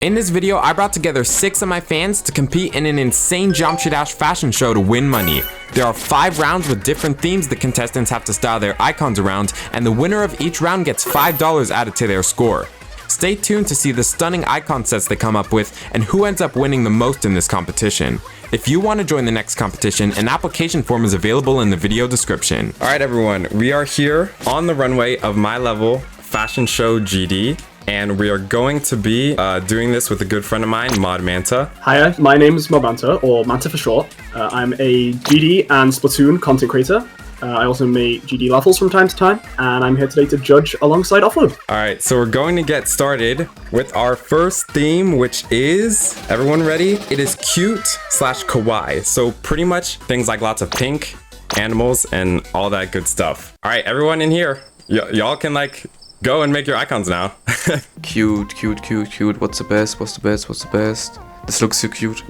In this video, I brought together 6 of my fans to compete in an insane Geometry Dash fashion show to win money. There are 5 rounds with different themes the contestants have to style their icons around, and the winner of each round gets $5 added to their score. Stay tuned to see the stunning icon sets they come up with and who ends up winning the most in this competition. If you want to join the next competition, an application form is available in the video description. Alright everyone, we are here on the runway of my level fashion show GD. And we are going to be doing this with a good friend of mine, Mod Manta. Hiya, my name is Mod Manta, or Manta for short. I'm a GD and Splatoon content creator. I also make GD levels from time to time, and I'm here today to judge alongside Octo. Alright, so we're going to get started with our first theme, which is, everyone ready? It is cute / kawaii. So pretty much things like lots of pink, animals, and all that good stuff. Alright, everyone in here, y'all can like go and make your icons now. Cute. What's the best? This looks so cute.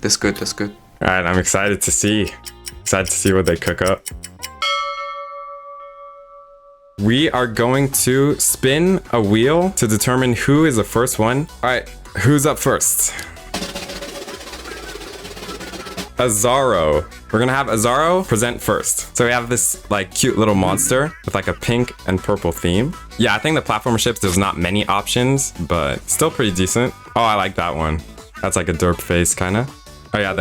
That's good. Alright, I'm excited to see what they cook up. We are going to spin a wheel to determine who is the first one. Alright, who's up first? Azaro. We're gonna have Azaro present first. So we have this like cute little monster with like a pink and purple theme. Yeah, I think the platformer ships, there's not many options, but still pretty decent. Oh, I like that one. That's like a derp face kind of. Oh yeah,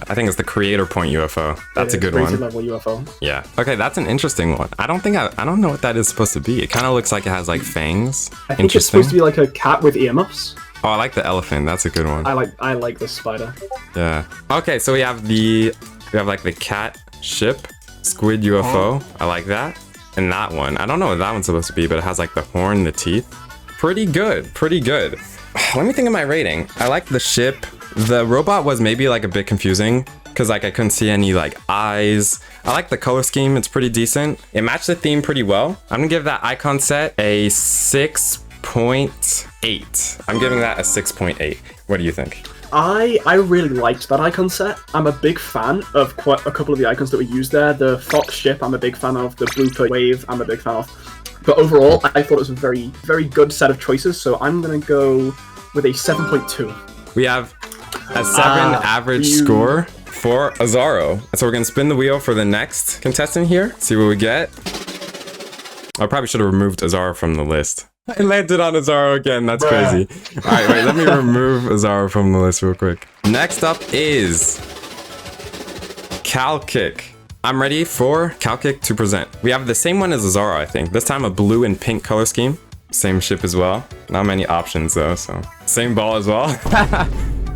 I think it's the creator point UFO. That's a good one. Level UFO. Yeah. Okay, that's an interesting one. I don't know what that is supposed to be. It kind of looks like it has like fangs. I think it's supposed to be like a cat with earmuffs. Oh, I like the elephant. That's a good one. I like the spider. Yeah. Okay, so we have like the cat ship, Squid UFO. I like that. And that one. I don't know what that one's supposed to be, but it has like the horn, the teeth. Pretty good. Let me think of my rating. I like the ship. The robot was maybe like a bit confusing because like I couldn't see any like eyes. I like the color scheme. It's pretty decent. It matched the theme pretty well. I'm gonna give that icon set a 6.8. I'm giving that a 6.8. What do you think? I really liked that icon set. I'm a big fan of quite a couple of the icons that we used there. The fox ship, I'm a big fan of. The blooper wave, I'm a big fan of. But overall, I thought it was a very, very good set of choices. So I'm gonna go with a 7.2. We have a 7 average score for Azaro. So we're gonna spin the wheel for the next contestant here. See what we get. I probably should have removed Azaro from the list. I landed on Azaro again. That's crazy. All right, wait. Let me remove Azaro from the list real quick. Next up is Callie. I'm ready for Callie to present. We have the same one as Azaro, I think. This time a blue and pink color scheme. Same ship as well. Not many options though, so same ball as well.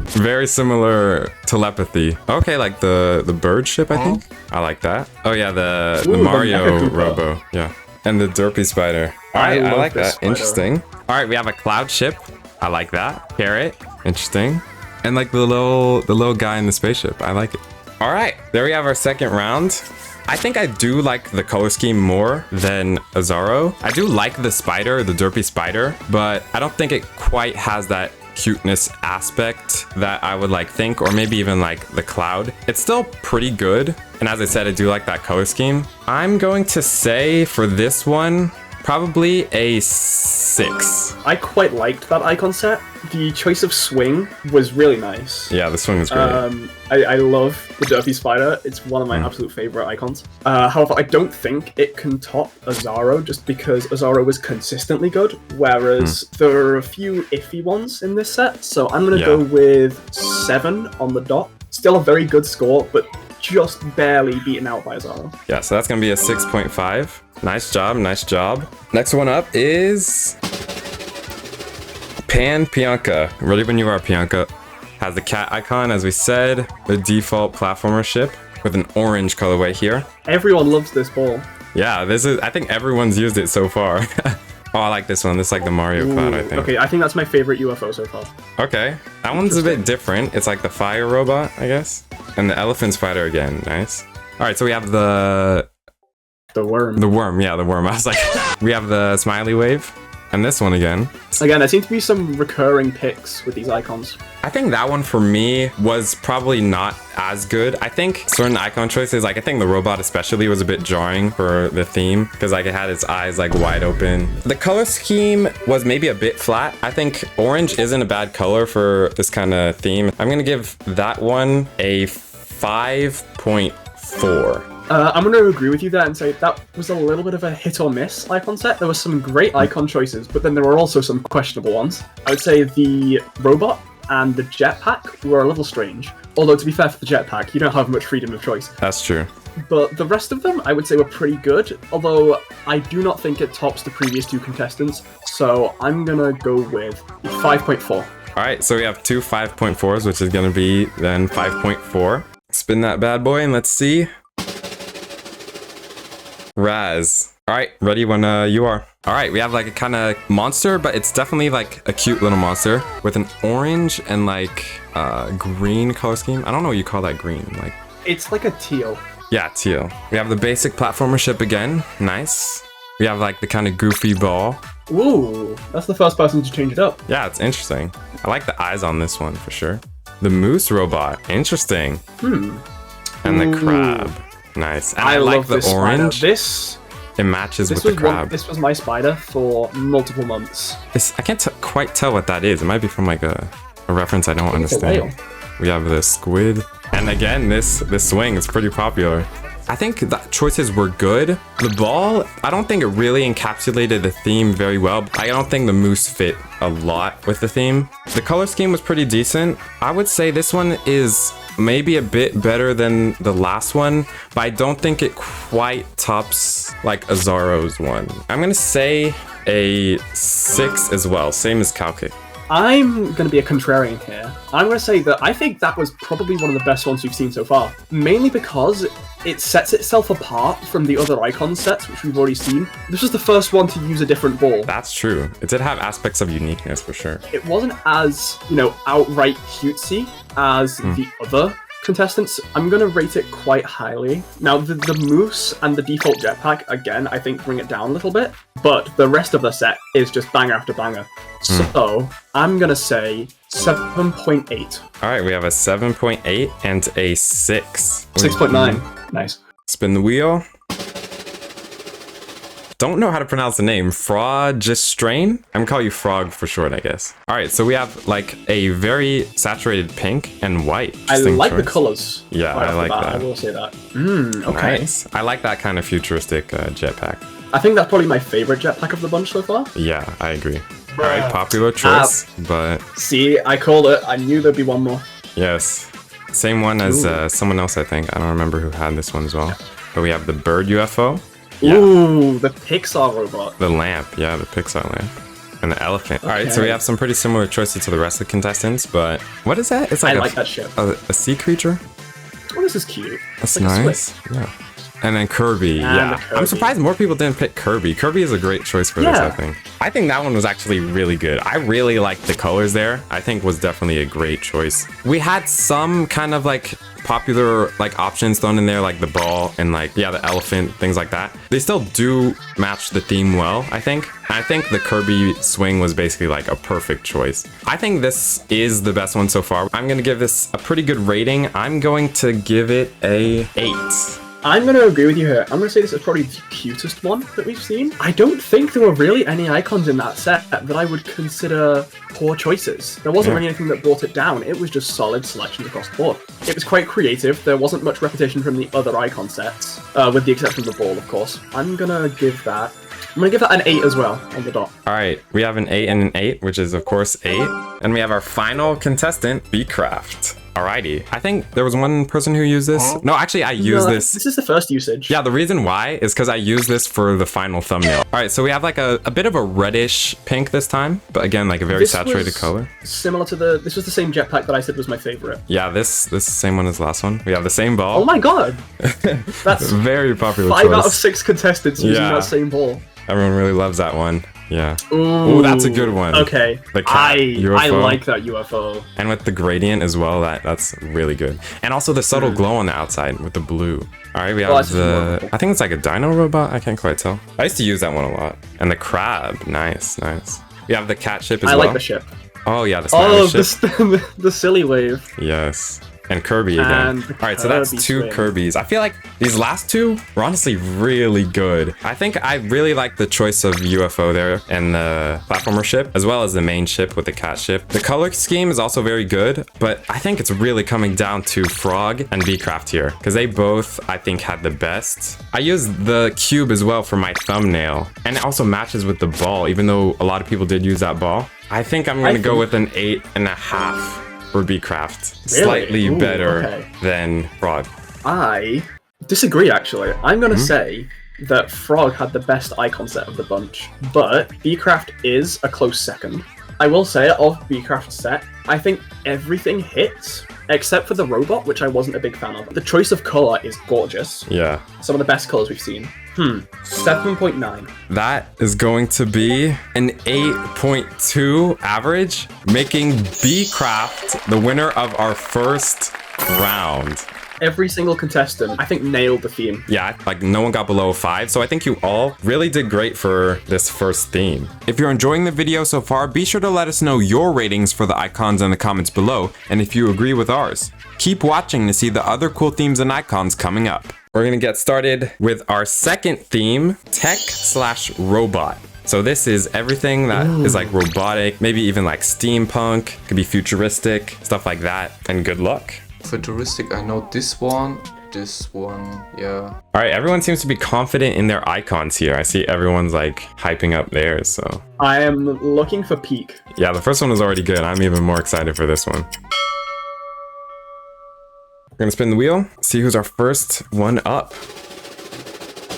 Very similar telepathy. Okay, like the bird ship, I think. I like that. Oh yeah, the Mario Robo. Yeah. And the derpy spider. All right, I like that. Spider. Interesting. All right, we have a cloud ship. I like that. Carrot. Interesting. And like the little guy in the spaceship. I like it. All right, there we have our second round. I think I do like the color scheme more than Azaro. I do like the spider, the derpy spider, but I don't think it quite has that cuteness aspect that I would like think, or maybe even like the cloud. It's still pretty good. And as I said, I do like that color scheme. I'm going to say for this one, probably a 6. I quite liked that icon set. The choice of swing was really nice. Yeah, the swing was great. I love the derpy spider. It's one of my absolute favorite icons. However, I don't think it can top Azaro just because Azaro was consistently good, whereas there are a few iffy ones in this set. So I'm going to go with 7 on the dot. Still a very good score, but just barely beaten out by Azaro. Yeah, so that's going to be a 6.5. Nice job. Next one up is Pianka. Ready when you are, Pianka. Has the cat icon, as we said, the default platformer ship with an orange colorway here. Everyone loves this ball. Yeah, I think everyone's used it so far. Oh, I like this one. This is like the Mario cloud, I think. Okay, I think that's my favorite UFO so far. Okay, that one's a bit different. It's like the fire robot, I guess. And the elephant spider again. Nice. All right, so we have the worm. The worm, yeah, the worm. I was like, we have the smiley wave. And this one again. Again, there seem to be some recurring picks with these icons. I think that one for me was probably not as good. I think certain icon choices, like I think the robot especially was a bit jarring for the theme because like it had its eyes like wide open. The color scheme was maybe a bit flat. I think orange isn't a bad color for this kind of theme. I'm gonna give that one a 5.4. I'm going to agree with you there and say that was a little bit of a hit or miss icon set. There were some great icon choices, but then there were also some questionable ones. I would say the robot and the jetpack were a little strange. Although, to be fair for the jetpack, you don't have much freedom of choice. That's true. But the rest of them, I would say, were pretty good. Although, I do not think it tops the previous two contestants. So, I'm going to go with 5.4. All right, so we have two 5.4s, which is going to be then 5.4. Spin that bad boy and let's see. Raz. All right, ready when you are. All right, we have like a kind of monster, but it's definitely like a cute little monster with an orange and like green color scheme. I don't know what you call that green. Like it's like a teal. Yeah, teal. We have the basic platformer ship again. Nice. We have like the kind of goofy ball. Ooh, that's the first person to change it up. Yeah, it's interesting. I like the eyes on this one for sure. The moose robot. Interesting. And the crab. Nice. And I like the orange. It matches with the crab. This was my spider for multiple months. I can't quite tell what that is. It might be from like a reference I don't understand. We have the squid. And again, this swing is pretty popular. I think the choices were good. The ball, I don't think it really encapsulated the theme very well. I don't think the moose fit a lot with the theme. The color scheme was pretty decent. I would say this one is maybe a bit better than the last one, but I don't think it quite tops like Azaro's one. I'm gonna say a 6 as well, same as Calkie. I'm going to be a contrarian here. I'm going to say that I think that was probably one of the best ones we've seen so far. Mainly because it sets itself apart from the other icon sets, which we've already seen. This was the first one to use a different ball. That's true. It did have aspects of uniqueness for sure. It wasn't as, outright cutesy as the other contestants. I'm going to rate it quite highly. Now, the moose and the default jetpack, again, I think bring it down a little bit, but the rest of the set is just banger after banger. So, I'm going to say 7.8. All right, we have a 7.8 and a 6. 6.9. Nice. Spin the wheel. Don't know how to pronounce the name. Frogistrain? I'm gonna call you Frog for short, I guess. All right, so we have like a very saturated pink and white. I like the colors. Yeah, I like that. I will say that. Okay. Nice. I like that kind of futuristic jetpack. I think that's probably my favorite jetpack of the bunch so far. Yeah, I agree. All right, popular choice, but... See, I called it. I knew there'd be one more. Yes. Same one as someone else, I think. I don't remember who had this one as well. But we have the bird UFO. Yeah. Ooh, the Pixar robot. The lamp, yeah, the Pixar lamp. And the elephant. Okay. All right, so we have some pretty similar choices to the rest of the contestants, but what is that? It's like I like that ship. A sea creature? Oh, this is cute. That's like nice. Yeah. And then Kirby, yeah. I'm surprised more people didn't pick Kirby. Kirby is a great choice for this, I think. I think that one was actually really good. I really liked the colors there. I think was definitely a great choice. We had some kind of like popular like options thrown in there, like the ball and like, the elephant, things like that. They still do match the theme well, I think. I think the Kirby swing was basically like a perfect choice. I think this is the best one so far. I'm gonna give this a pretty good rating. I'm going to give it a 8. I'm going to agree with you here. I'm going to say this is probably the cutest one that we've seen. I don't think there were really any icons in that set that I would consider poor choices. There wasn't really anything that brought it down. It was just solid selections across the board. It was quite creative. There wasn't much repetition from the other icon sets, with the exception of the ball, of course. I'm going to give that an 8 as well on the dot. All right, we have an 8 and an 8, which is of course 8. And we have our final contestant, Bcraft. Alrighty. I think there was one person who used this. No, actually, I used this. This is the first usage. Yeah, the reason why is because I used this for the final thumbnail. All right, so we have like a bit of a reddish pink this time, but again, like a very saturated color. Similar to this was the same jetpack that I said was my favorite. Yeah, this same one as the last one. We have the same ball. Oh my god. That's very popular 5 out of 6 contestants using that same ball. Everyone really loves that one. Yeah. Ooh, that's a good one. Okay. The cat UFO. I like that UFO. And with the gradient as well, that's really good. And also the subtle glow on the outside with the blue. All right, we have the, I think it's like a dino robot. I can't quite tell. I used to use that one a lot. And the crab, nice. We have the cat ship as well. I like the ship. Oh yeah, the Spanish ship. The silly wave. Yes. And Kirby again. Alright, so that's two Kirbys. I feel like these last two were honestly really good. I think I really like the choice of UFO there and the platformer ship, as well as the main ship with the cat ship. The color scheme is also very good, but I think it's really coming down to Frog and Bcraft here, because they both, I think, had the best. I used the cube as well for my thumbnail, and it also matches with the ball, even though a lot of people did use that ball. I think I'm going to go with an 8.5. For Bcraft. Really? Slightly better than Frog. I disagree, actually. I'm going to say that Frog had the best icon set of the bunch, but Bcraft is a close second. I will say, of Bcraft's set, I think everything hits, except for the robot, which I wasn't a big fan of. The choice of color is gorgeous. Yeah. Some of the best colors we've seen. 7.9. That is going to be an 8.2 average, making Bcraft the winner of our first round. Every single contestant, I think, nailed the theme. Yeah, like no one got below 5, so I think you all really did great for this first theme. If you're enjoying the video so far, be sure to let us know your ratings for the icons in the comments below, and if you agree with ours. Keep watching to see the other cool themes and icons coming up. We're gonna get started with our second theme, tech/robot. So this is everything that is like robotic, maybe even like steampunk, could be futuristic, stuff like that, and good luck. Futuristic, I know this one, yeah. All right, everyone seems to be confident in their icons here. I see everyone's like hyping up theirs, so. I am looking for peak. Yeah, the first one was already good. I'm even more excited for this one. We're gonna spin the wheel, see who's our first one up.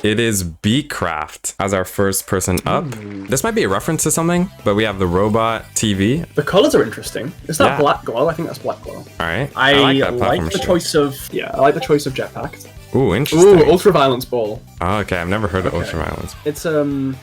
It is Bcraft as our first person up. This might be a reference to something, but we have the robot TV. The colors are interesting. Is that black glow? I think that's black glow. All right. I like the choice of jetpack. Ooh, interesting. Ooh, ultraviolence ball. Oh, okay, I've never heard of ultraviolence. It's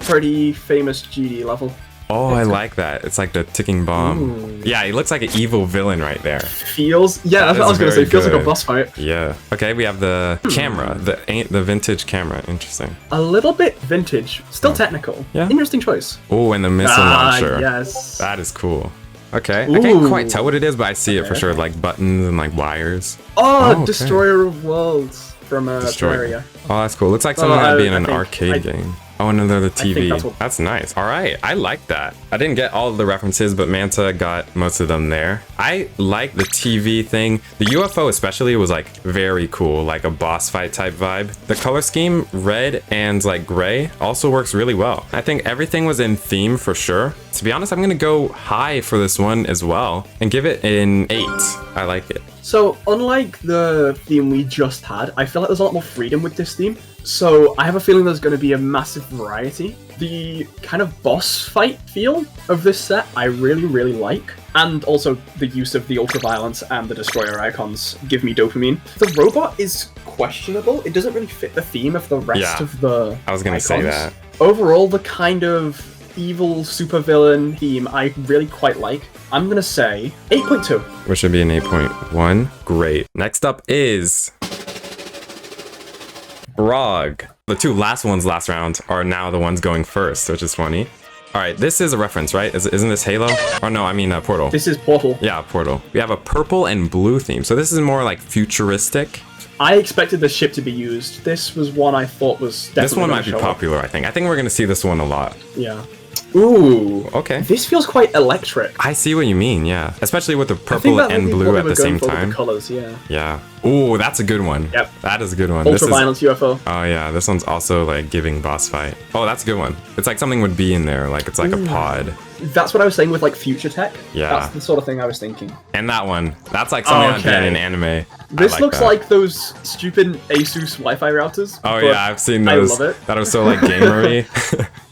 pretty famous GD level. Oh, I like that. It's like the ticking bomb. Ooh. Yeah, he looks like an evil villain right there. Feels, yeah, that's what I was gonna say. Feels like a boss fight. Yeah. Okay, we have the camera, the vintage camera. Interesting. A little bit vintage, still technical. Yeah. Interesting choice. Oh, and the missile launcher. Yes. That is cool. Okay, I can't quite tell what it is, but I see it for sure, like buttons and like wires. Oh, okay. Destroyer of Worlds from Terraria. Oh, that's cool. Looks like something that'd be in an arcade game. Oh, another TV. That's nice. All right, I like that. I didn't get all of the references, but Manta got most of them there. I like the TV thing. The UFO especially was like very cool, like a boss fight type vibe. The color scheme, red and like gray, also works really well. I think everything was in theme for sure. To be honest, I'm gonna go high for this one as well and give it an 8. I like it. So unlike the theme we just had, I feel like there's a lot more freedom with this theme. So I have a feeling there's going to be a massive variety. The kind of boss fight feel of this set I really, really like. And also the use of the ultraviolence and the destroyer icons give me dopamine. The robot is questionable. It doesn't really fit the theme of the rest of the I was going to say that. Overall, the kind of evil supervillain theme I really quite like. I'm going to say 8.2. Which should be an 8.1. Great. Next up is Frog. The two last ones last round are now the ones going first, which is funny. All right, this is a reference, right? Isn't this Halo? Oh no, I mean Portal. This is Portal. Yeah, Portal. We have a purple and blue theme. So this is more like futuristic. I expected the ship to be used. This was one I thought was definitely This one might be popular, I think. I think we're going to see this one a lot. Yeah. Ooh. Okay. This feels quite electric. I see what you mean, yeah. Especially with the purple and blue at the same time. The colors, yeah. Yeah. Ooh, that's a good one. Yep. That is a good one. Ultraviolence UFO. Oh yeah, this one's also like giving boss fight. Oh, that's a good one. It's like something would be in there, like it's like a pod. That's what I was saying with like future tech. Yeah. That's the sort of thing I was thinking. And that one. That's like something that'd be in an anime. This looks like those stupid Asus Wi-Fi routers. Oh yeah, I've seen those. I love it. That was so like gamery.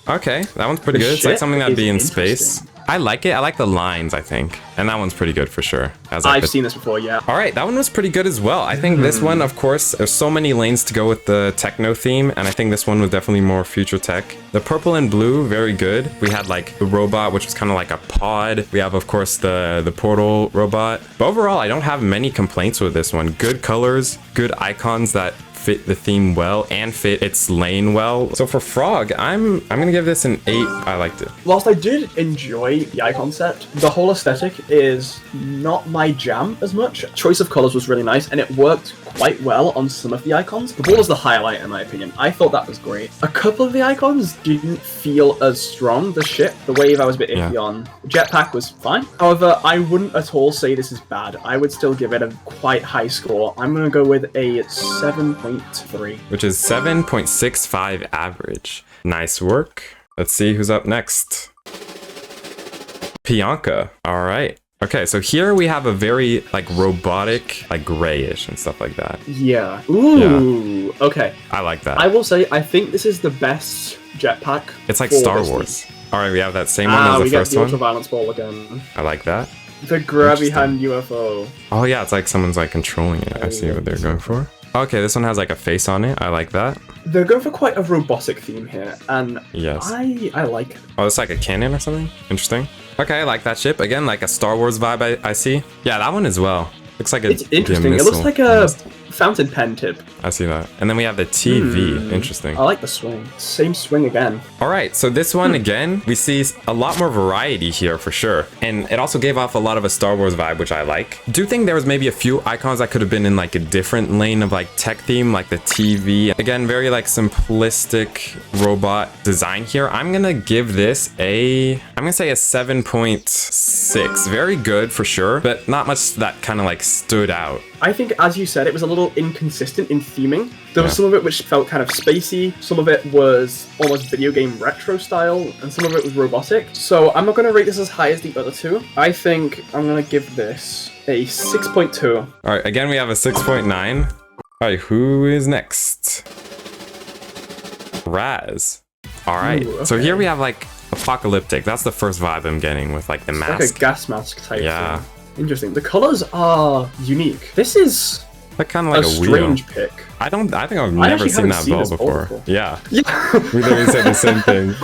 Okay, that one's pretty good. It's like something that'd be in space. I like it. I like the lines, I think. And that one's pretty good for sure. As like I've seen this before, yeah. All right, that one was pretty good as well. I think this one, of course, there's so many lanes to go with the techno theme, and I think this one was definitely more future tech. The purple and blue, very good. We had like the robot, which was kind of like a pod. We have, of course, the portal robot. But overall, I don't have many complaints with this one. Good colors, good icons that fit the theme well and fit its lane well. So for Frog, I'm gonna give this an 8. I liked it. Whilst I did enjoy the icon set, the whole aesthetic is not my jam as much. Choice of colors was really nice, and it worked quite well on some of the icons. The ball was the highlight in my opinion. I thought that was great. A couple of the icons didn't feel as strong. The ship, the wave I was a bit iffy on. The jetpack was fine. However, I wouldn't at all say this is bad. I would still give it a quite high score. I'm gonna go with a 7.3. Which is 7.65 average. Nice work. Let's see who's up next. Pianka. All right. Okay, so here we have a very like robotic, like grayish and stuff like that. Yeah. Ooh. Yeah. Okay. I like that. I will say I think this is the best jetpack. It's like Star Wars. All right, we have that same one as the first one. We get the ultraviolence ball again. I like that. The grabby hand UFO. Oh yeah, it's like someone's like controlling it. I see what they're going for. Okay, this one has like a face on it. I like that. They're going for quite a robotic theme here, and yes, I like it. Oh, it's like a cannon or something? Interesting. Okay, I like that ship. Again, like a Star Wars vibe I see. Yeah, that one as well. Looks like it's interesting. It looks like a fountain pen tip. I see that. And then we have the TV. Interesting. I like the swing. Same swing again. All right, so this one again, we see a lot more variety here for sure. And it also gave off a lot of a Star Wars vibe, which I like. Do think there was maybe a few icons that could have been in like a different lane of like tech theme, like the TV. Again, very like simplistic robot design here. I'm gonna give this I'm gonna say a 7.6. Very good for sure, but not much that kind of like stood out. I think, as you said, it was a little inconsistent in theming. There was some of it which felt kind of spacey, some of it was almost video game retro style, and some of it was robotic. So I'm not going to rate this as high as the other two. I think I'm going to give this a 6.2. All right, again, we have a 6.9. All right, who is next? Raz. All right, Ooh, okay. So here we have like apocalyptic. That's the first vibe I'm getting with like the mask. Like a gas mask type thing. Interesting. The colors are unique. This is like kind of like a strange pick. I think I've never seen that ball before. Yeah. We literally said the same thing.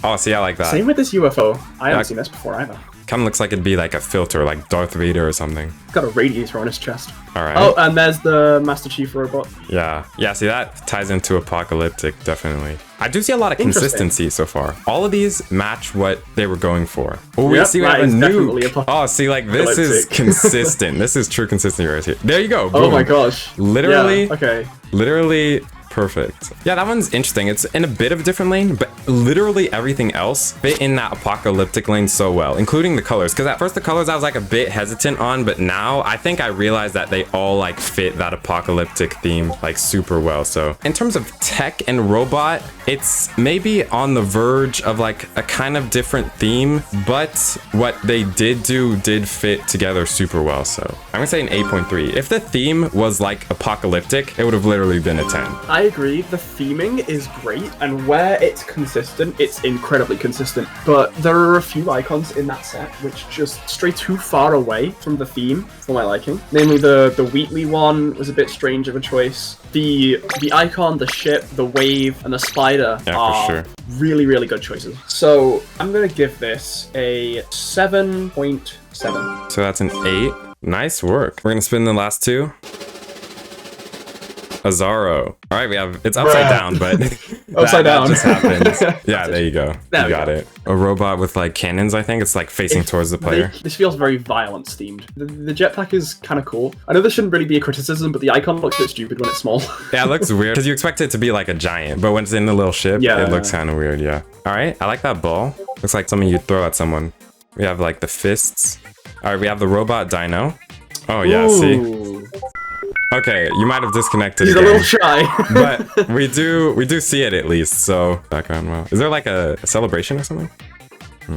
Oh, see, I like that. Same with this UFO. I haven't seen this before either. Kind of looks like it'd be like a filter, like Darth Vader or something. Got a radiator on his chest. All right. Oh, and there's the Master Chief robot. Yeah. See, that ties into apocalyptic, definitely. I do see a lot of consistency so far. All of these match what they were going for. Oh, we see we have a nuke. Oh, see, like this is consistent. This is true consistency right here. There you go. Boom. Oh my gosh. Literally. Yeah, okay. Literally perfect. Yeah, that one's interesting. It's in a bit of a different lane, but literally everything else fit in that apocalyptic lane so well, including the colors. Because at first the colors I was like a bit hesitant on, but now I think I realized that they all like fit that apocalyptic theme like super well. So in terms of tech and robot, it's maybe on the verge of like a kind of different theme, but what they did do did fit together super well. So I'm gonna say an 8.3. If the theme was like apocalyptic, it would have literally been a 10. I agree, the theming is great, and where it's consistent, it's incredibly consistent, but there are a few icons in that set which just stray too far away from the theme for my liking. Namely, the Wheatley one was a bit strange of a choice. The icon, the ship, the wave, and the spider are really, really good choices. So I'm gonna give this a 7.7. So that's an 8. Nice work. We're gonna spin the last two. Azaro. All right, we have it's upside down, but upside down just happens. Yeah, there you go. You got it. A robot with like cannons. I think it's like facing towards the player. This feels very violence themed. The jetpack is kind of cool. I know this shouldn't really be a criticism, but the icon looks a bit stupid when it's small. Yeah, it looks weird because you expect it to be like a giant, but when it's in the little ship, it looks kind of weird. Yeah. All right, I like that ball. Looks like something you'd throw at someone. We have like the fists. All right, we have the robot dino. Oh yeah, see. Okay, you might have disconnected. He's a little shy, but we do see it at least. So background well. Is there like a celebration or something?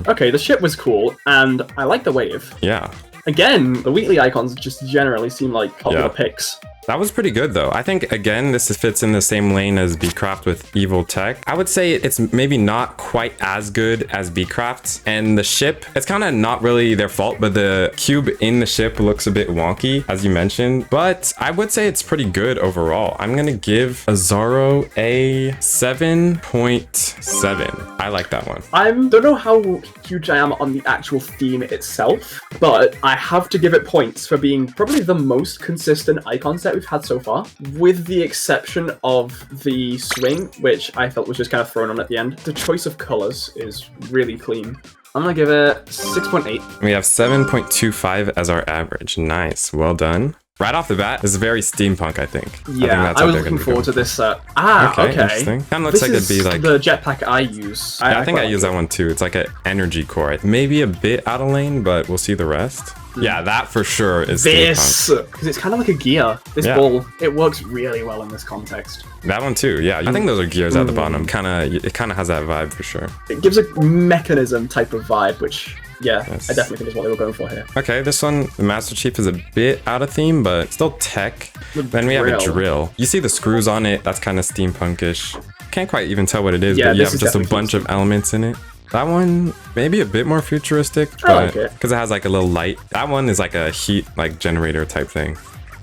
Okay, the ship was cool, and I like the wave. Yeah. Again, the Wheatley icons just generally seem like popular picks. That was pretty good though. I think again, this fits in the same lane as Bcraft with Evil Tech. I would say it's maybe not quite as good as Bcraft's, and the ship, it's kind of not really their fault, but the cube in the ship looks a bit wonky, as you mentioned, but I would say it's pretty good overall. I'm gonna give Azaro a 7.7. I like that one. I don't know how huge I am on the actual theme itself, but I have to give it points for being probably the most consistent icon set we've had so far, with the exception of the swing, which I felt was just kind of thrown on at the end. The choice of colors is really clean. I'm gonna give it 6.8. We have 7.25 as our average. Nice, well done. Right off the bat, this is very steampunk, I think. Yeah, I was looking forward to this set. Okay. Interesting. Kind of looks like it'd be like the jetpack I use. I think I use that one too. It's like an energy core. Maybe a bit out of lane, but we'll see the rest. Yeah, that for sure is this, because it's kind of like a gear. This ball, it works really well in this context. That one too, yeah. I think those are gears at the bottom. It kind of has that vibe for sure. It gives a mechanism type of vibe, which, yeah, I definitely think is what they were going for here. Okay, this one, the Master Chief is a bit out of theme, but still tech. Then we have a drill. You see the screws on it. That's kind of steampunkish. Can't quite even tell what it is, but you have just a bunch of elements in it. That one, maybe a bit more futuristic, but because it has like a little light. That one is like a heat like generator type thing.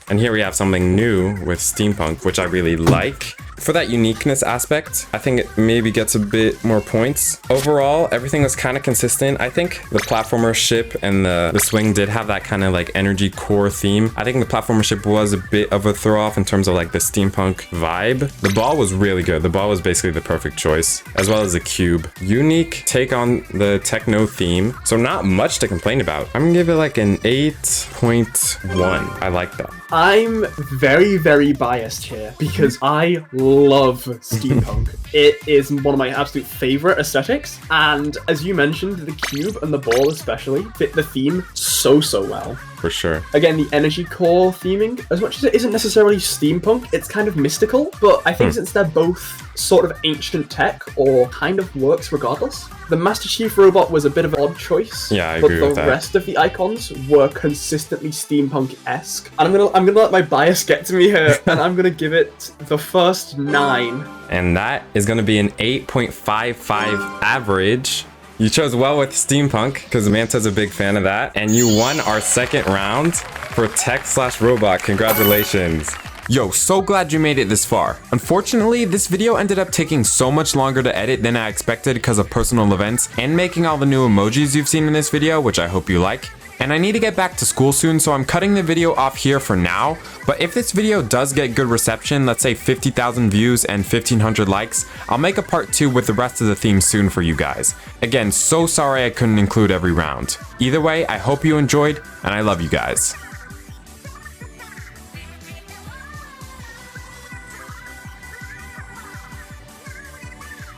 And here we have something new with steampunk, which I really like. For that uniqueness aspect, I think it maybe gets a bit more points. Overall, everything was kind of consistent. I think the platformer ship and the swing did have that kind of like energy core theme. I think the platformer ship was a bit of a throw off in terms of like the steampunk vibe. The ball was really good. The ball was basically the perfect choice, as well as the cube. Unique take on the techno theme. So not much to complain about. I'm gonna give it like an 8.1. I like that. I'm very, very biased here because I love steampunk. It is one of my absolute favorite aesthetics, and as you mentioned, the cube and the ball especially fit the theme so well. For sure. Again, the energy core theming, as much as it isn't necessarily steampunk, it's kind of mystical, but I think since they're both sort of ancient tech, or kind of works regardless. The Master Chief robot was a bit of an odd choice. Yeah, I agree with that. But the rest of the icons were consistently steampunk-esque. And I'm gonna let my bias get to me here, and I'm gonna give it the first 9. And that is gonna be an 8.55 average. You chose well with steampunk, because Manta's a big fan of that. And you won our second round for tech/robot. Congratulations. Yo, so glad you made it this far. Unfortunately, this video ended up taking so much longer to edit than I expected because of personal events and making all the new emojis you've seen in this video, which I hope you like. And I need to get back to school soon, so I'm cutting the video off here for now. But if this video does get good reception, let's say 50,000 views and 1,500 likes, I'll make a part 2 with the rest of the theme soon for you guys. Again, so sorry I couldn't include every round. Either way, I hope you enjoyed, and I love you guys.